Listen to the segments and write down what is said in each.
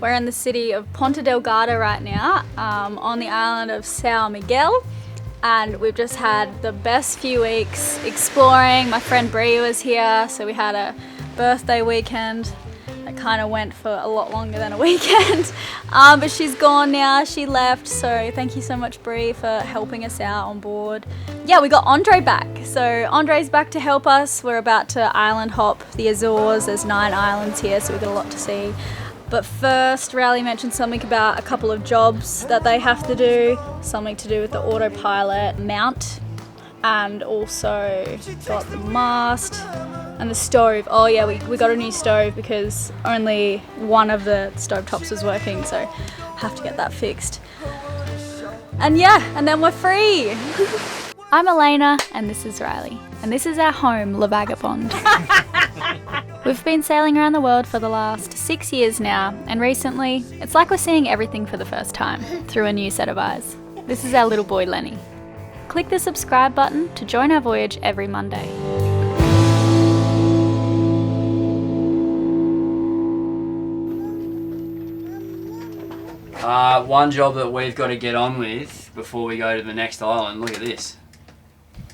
We're in the city of Ponta Delgada right now, on the island of São Miguel, and we've just had the best few weeks exploring. My friend Bree was here, so we had a birthday weekend that kind of went for a lot longer than a weekend, but she's gone now, she left, so thank you so much, Bree, for helping us out on board. Yeah, we got Andre back, so Andre's back to help us. We're about to island hop the Azores. There's 9 islands here, so we've got a lot to see. But first, Riley mentioned something about a couple of jobs that they have to do, something to do with the autopilot mount, and also got the mast and the stove. Oh yeah, we got a new stove because only one of the stove tops was working, so have to get that fixed. And yeah, and then we're free. I'm Elayna, and this is Riley, and this is our home, La Vagabond. We've been sailing around the world for the last 6 years now, and recently, it's like we're seeing everything for the first time, through a new set of eyes. This is our little boy Lenny. Click the subscribe button to join our voyage every Monday. One job that we've got to get on with before we go to the next island, look at this.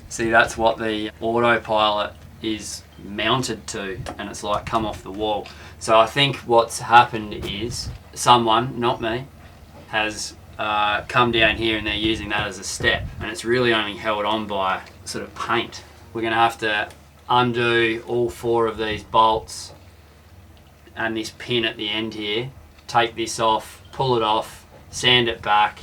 See, that's what the autopilot is mounted to, and it's like come off the wall. So I think what's happened is someone, not me, has come down here and they're using that as a step, and it's really only held on by sort of paint. We're going to have to undo all 4 of these bolts and this pin at the end here, take this off, pull it off, sand it back,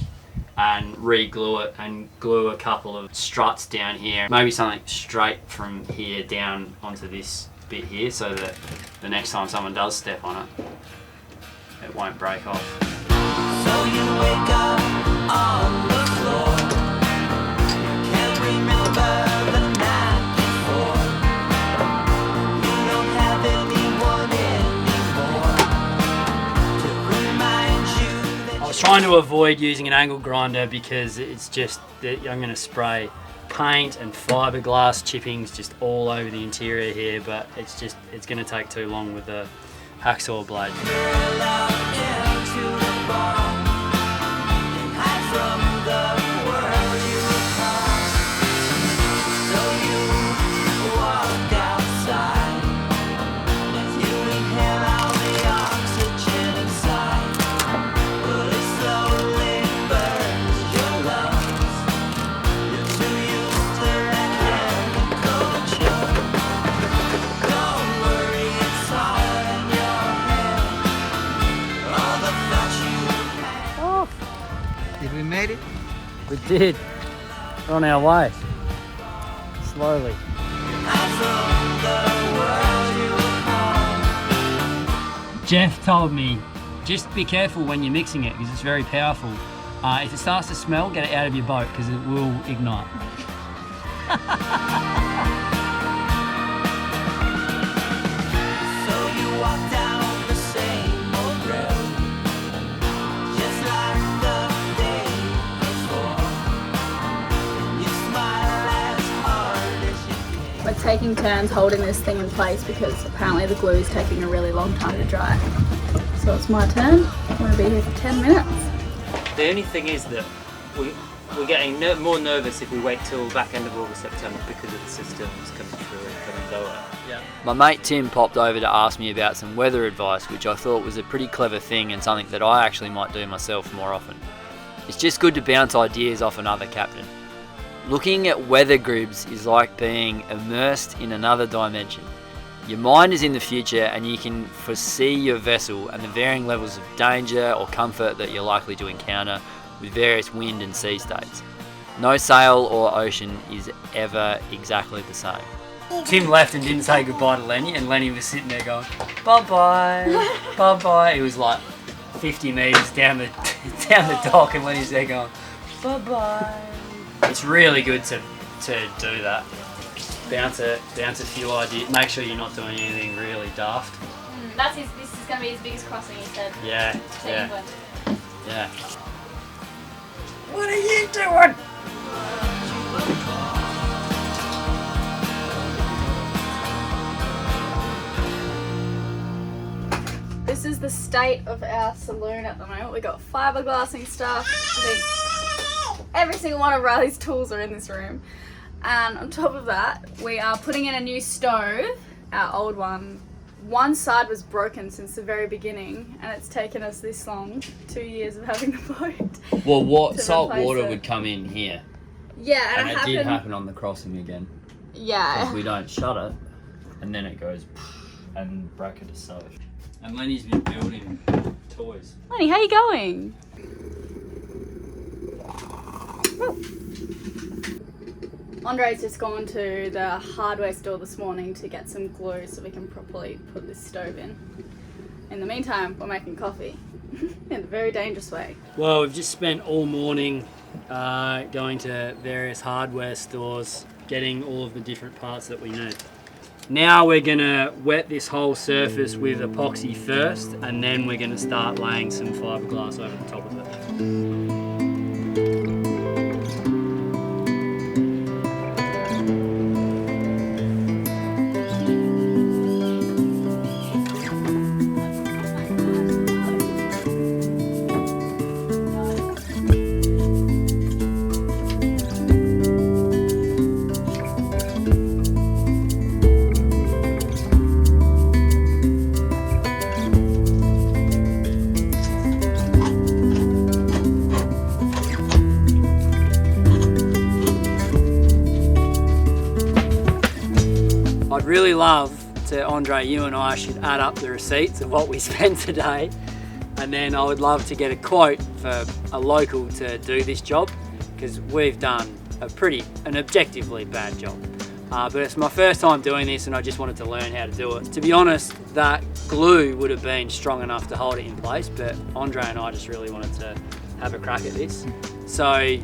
and re-glue it, and glue a couple of struts down here. Maybe something straight from here down onto this bit here, so that the next time someone does step on it, it won't break off. So you wake up on the floor, can't remember the night before, you don't have anyone anymore to remind you that I was trying to avoid using an angle grinder because it's just that I'm going to spray paint and fiberglass chippings just all over the interior here, but it's going to take too long with the hacksaw blade. you're allowed into the bar and hide from the world you call. So you walk outside as you inhale all the oxygen inside, but it slowly burns your lungs. You're too used to that chemical jump. Don't worry, it's all in your head. All the thoughts you had. Did we made it? We did. We're on our way. Slowly. Hide from the world you call. Jeff told me, just be careful when you're mixing it because it's very powerful. If it starts to smell, get it out of your boat because it will ignite. So you walk down the same old road, just like the day before. You smile as hard as you can. We're taking turns holding this thing in place because apparently the glue is taking a really long time to dry. So it's my turn. I'm going to be here for 10 minutes. The only thing is that we're getting more nervous if we wait till back end of August, September because of the systems coming through and coming lower. Yeah. My mate Tim popped over to ask me about some weather advice, which I thought was a pretty clever thing and something that I actually might do myself more often. It's just good to bounce ideas off another captain. Looking at weather grids is like being immersed in another dimension. Your mind is in the future and you can foresee your vessel and the varying levels of danger or comfort that you're likely to encounter with various wind and sea states. No sail or ocean is ever exactly the same. Tim left and didn't say goodbye to Lenny, and Lenny was sitting there going, bye-bye, bye-bye. It was like 50 metres down the dock, and Lenny's there going, bye-bye. It's really good to do that. Bounce a few ideas. Make sure you're not doing anything really daft. This is going to be his biggest crossing, he said. Yeah, To yeah, England. yeah. What are you doing? This this is the state of our saloon at the moment. We got fiberglassing stuff. I think every single one of Riley's tools are in this room. And on top of that, we are putting in a new stove. Our old one side was broken since the very beginning, and it's taken us this long, 2 years of having the boat. Well, what to salt replace water it. would come in here, Yeah, and it did happen on the crossing again. Yeah. Because we don't shut it, and then it goes and bracket is so. And Lenny's been building toys. Lenny, how you going? Andre's just gone to the hardware store this morning to get some glue so we can properly put this stove in. In the meantime, we're making coffee in a very dangerous way. Well, we've just spent all morning going to various hardware stores, getting all of the different parts that we need. Now we're gonna wet this whole surface with epoxy first, and then we're gonna start laying some fiberglass over the top of it. I'd really love to, Andre, you and I should add up the receipts of what we spent today, and then I would love to get a quote for a local to do this job, because we've done an objectively bad job. But it's my first time doing this and I just wanted to learn how to do it. To be honest, that glue would have been strong enough to hold it in place, but Andre and I just really wanted to have a crack at this. So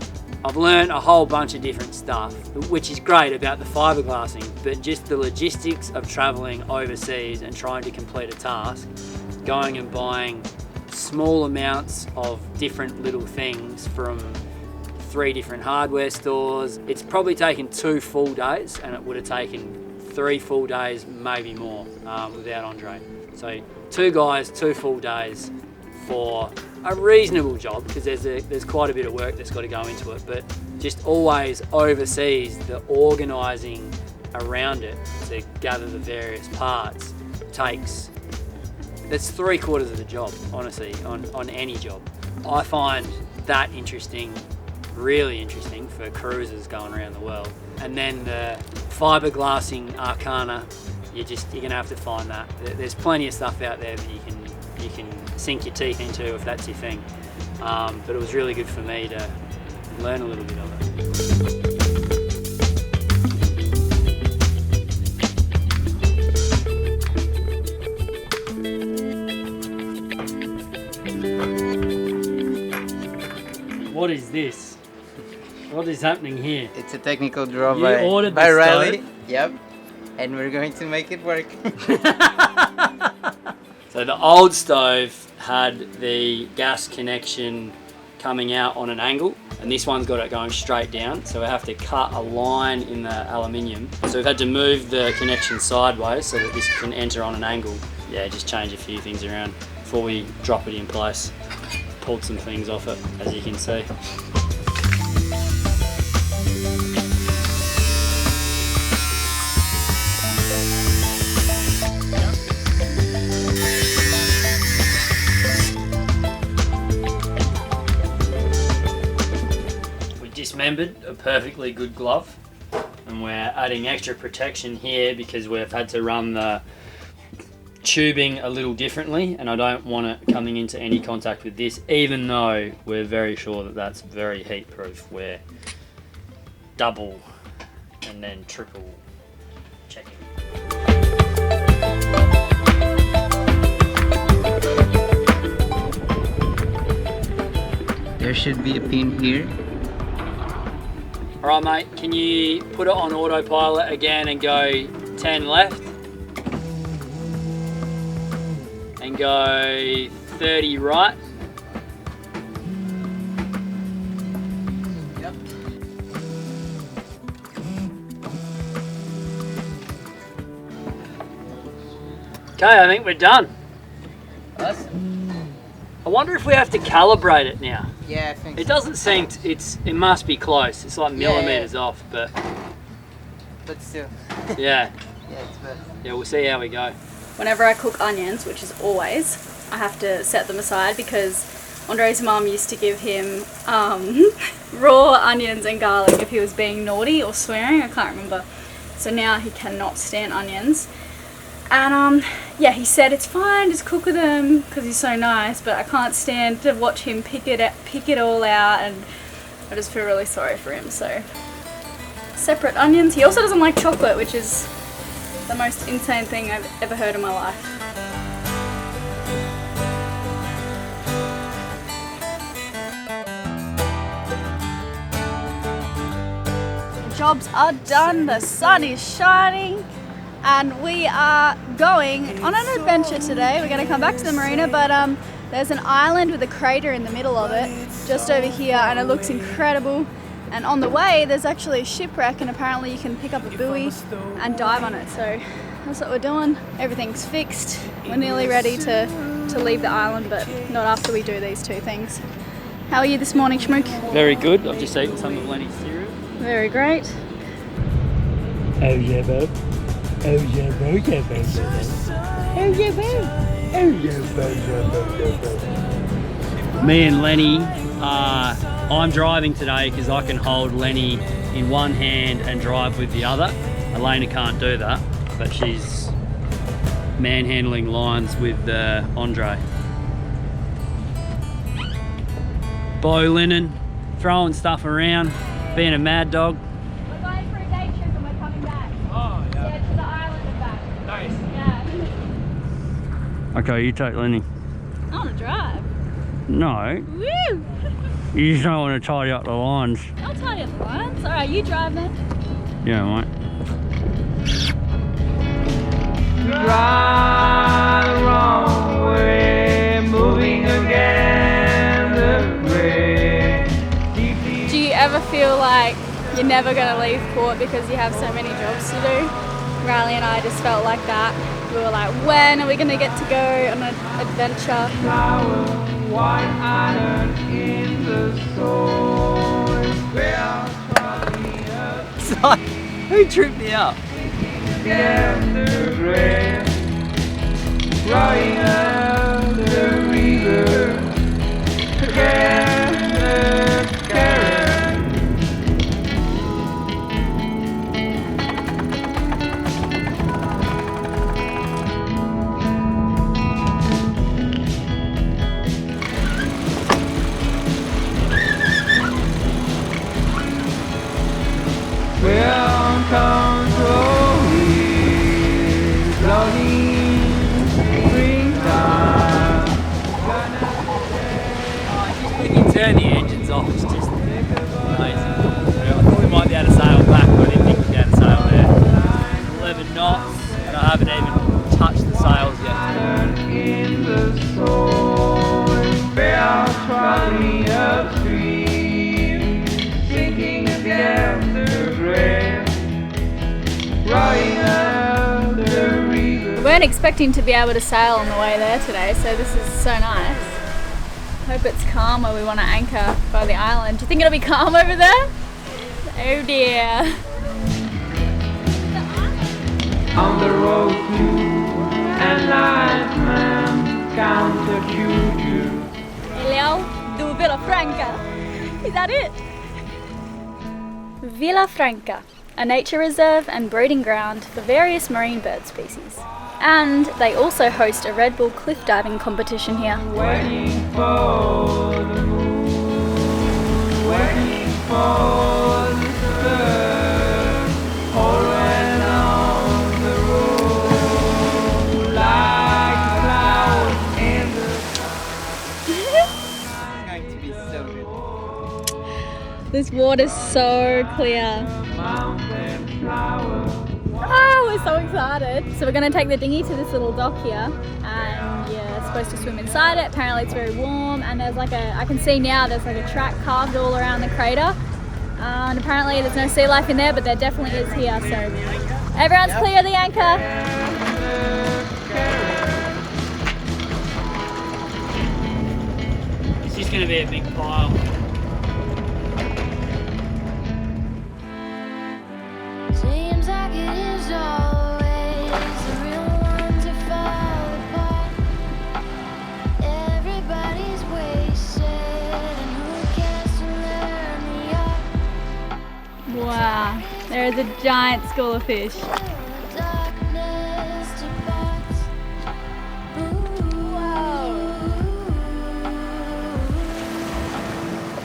I've learned a whole bunch of different stuff, which is great about the fiberglassing, but just the logistics of traveling overseas and trying to complete a task, going and buying small amounts of different little things from 3 different hardware stores. It's probably taken 2 full days, and it would have taken 3 full days, maybe more, without Andre. So 2 guys, 2 full days for a reasonable job, because there's quite a bit of work that's got to go into it, but just always overseas, the organising around it to gather the various parts that's 3/4 of the job, honestly, on any job. I find that interesting, really interesting for cruisers going around the world. And then the fiberglassing arcana, you're gonna have to find that. There's plenty of stuff out there that you can sink your teeth into if that's your thing. But it was really good for me to learn a little bit of it. What is this? What is happening here? It's a technical draw You by ordered the Riley. stove? Yep. And we're going to make it work. So the old stove had the gas connection coming out on an angle, and this one's got it going straight down, so we have to cut a line in the aluminium. So we've had to move the connection sideways so that this can enter on an angle. Yeah, just change a few things around before we drop it in place. Pulled some things off it, as you can see. Dismembered a perfectly good glove, and we're adding extra protection here because we've had to run the tubing a little differently, and I don't want it coming into any contact with this, even though we're very sure that that's very heat proof. We're double and then triple checking. There should be a pin here. Alright mate, can you put it on autopilot again and go 10 left? And go 30 right? Yep. Okay, I think we're done. Awesome. I wonder if we have to calibrate it now. Yeah, I think It so. doesn't seem it must be close. It's like millimeters off, but But still. yeah. Yeah, it's best. Yeah, we'll see how we go. Whenever I cook onions, which is always, I have to set them aside because Andre's mum used to give him raw onions and garlic if he was being naughty or swearing, I can't remember. So now he cannot stand onions. And yeah, he said it's fine, just cook with them because he's so nice, but I can't stand to watch him pick it all out, and I just feel really sorry for him. So separate onions. He also doesn't like chocolate, which is the most insane thing I've ever heard in my life. The jobs are done, the sun is shining, and we are going on an adventure today. We're going to come back to the marina, but there's an island with a crater in the middle of it, just over here, and it looks incredible. And on the way, there's actually a shipwreck, and apparently you can pick up a buoy and dive on it. So that's what we're doing. Everything's fixed. We're nearly ready to leave the island, but not after we do these two things. How are you this morning, Schmook? Very good. I've just eaten some of Lenny's cereal. Very great. Oh yeah, bub. Oh yeah, bub. Yeah, bub. Oh yeah, bub. Oh yeah, bub. Yeah, bub. Me and Lenny, I'm driving today because I can hold Lenny in one hand and drive with the other. Elayna can't do that, but she's manhandling lines with Andre. Bow linen, throwing stuff around, being a mad dog. We're going for a day trip and we're coming back. Oh Yeah, to the island and back. nice. Yeah. Okay, you take Lenny. I want to drive. No, Woo! you just don't want to tidy up the lines. I'll tell you the lines. All right, you drive then. Yeah, mate. Right the wrong way, moving again the way. Do you ever feel like you're never going to leave port because you have so many jobs to do? Riley and I just felt like that. We were like, when are we going to get to go on an adventure? Flower, white iron in the soil. Well, probably up It's like, who tripped me up? together, red, flying up the river. Together, carrot. Well, control is blowing springtime. When you turn the engines off, it's just amazing. I thought we might be able to sail back, but I didn't think we'd be able to sail there. 11 knots, and I haven't even touched the sails yet. In the soil, bells traveling upstream, sinking against the grass, riding up the river. We weren't expecting to be able to sail on the way there today, so this is so nice. Hope it's calm where we want to anchor by the island. Do you think it'll be calm over there? Oh dear. On the road to enlightenment, counter choo-choo. Hello, do Villa Franca. Is that it? Villa Franca, a nature reserve and breeding ground for various marine bird species. And they also host a Red Bull cliff diving competition here. Waiting for the moon, waiting for the sun, always on the road, like flowers in the It's going to be so good. This water's so clear. mountain flower. Oh, we're so excited. So we're going to take the dinghy to this little dock here, and yeah, supposed to swim inside it. Apparently it's very warm, and there's like I can see now there's like a track carved all around the crater, and apparently there's no sea life in there, but there definitely is here. So everyone's clear the anchor. just going to be a big pile. Seems like it is always the real ones that fall apart. Everybody's wasted, and who cares to learn the art? Wow, there is a giant school of fish. Till the darkness departs.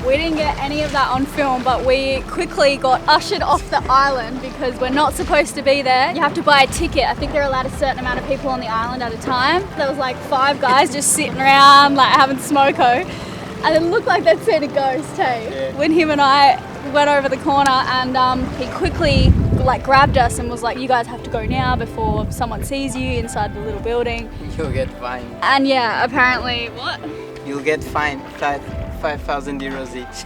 We didn't get any of that on film, but we quickly got ushered off the island because we're not supposed to be there. You have to buy a ticket. I think they're allowed a certain amount of people on the island at a time. There was like 5 guys just sitting around like having smoko, and it looked like they'd seen a ghost, hey? Yeah. When him and I went over the corner, and he quickly like grabbed us and was like, you guys have to go now before someone sees you inside the little building. You'll get fined. And yeah, apparently, what? You'll get fined 5,000 euros each.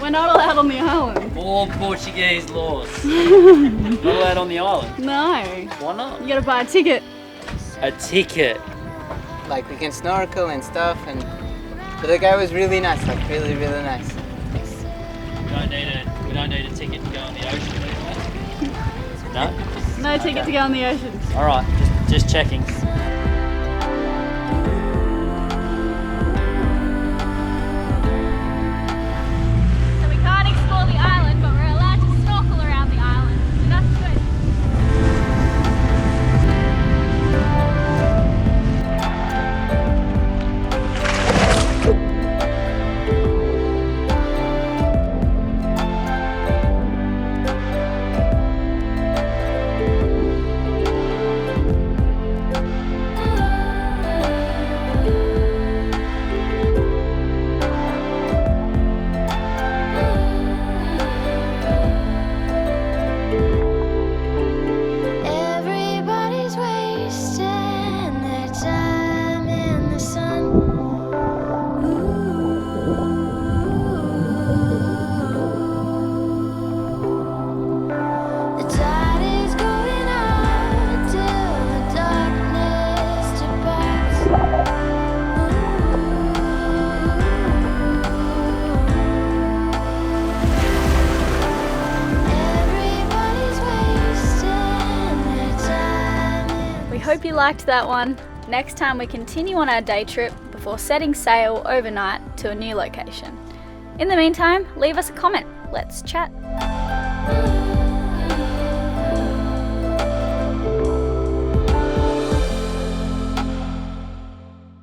We're not allowed on the island. All Portuguese laws. Not allowed on the island. No. Why not? You gotta buy a ticket. A ticket. Like we can snorkel and stuff, and but the guy was really nice, like really nice. We don't need a ticket to go on the ocean, do we? No? No ticket to go on the ocean. Alright, just checking. So we can't explore the island, but we're allowed to snorkel around the island. So that's good. Everybody's wasting their time in the sun. The tide is going out till the darkness departs. Everybody's wasting their time. We hope you liked that one. Next time we continue on our day trip before setting sail overnight to a new location. In the meantime, leave us a comment. Let's chat. In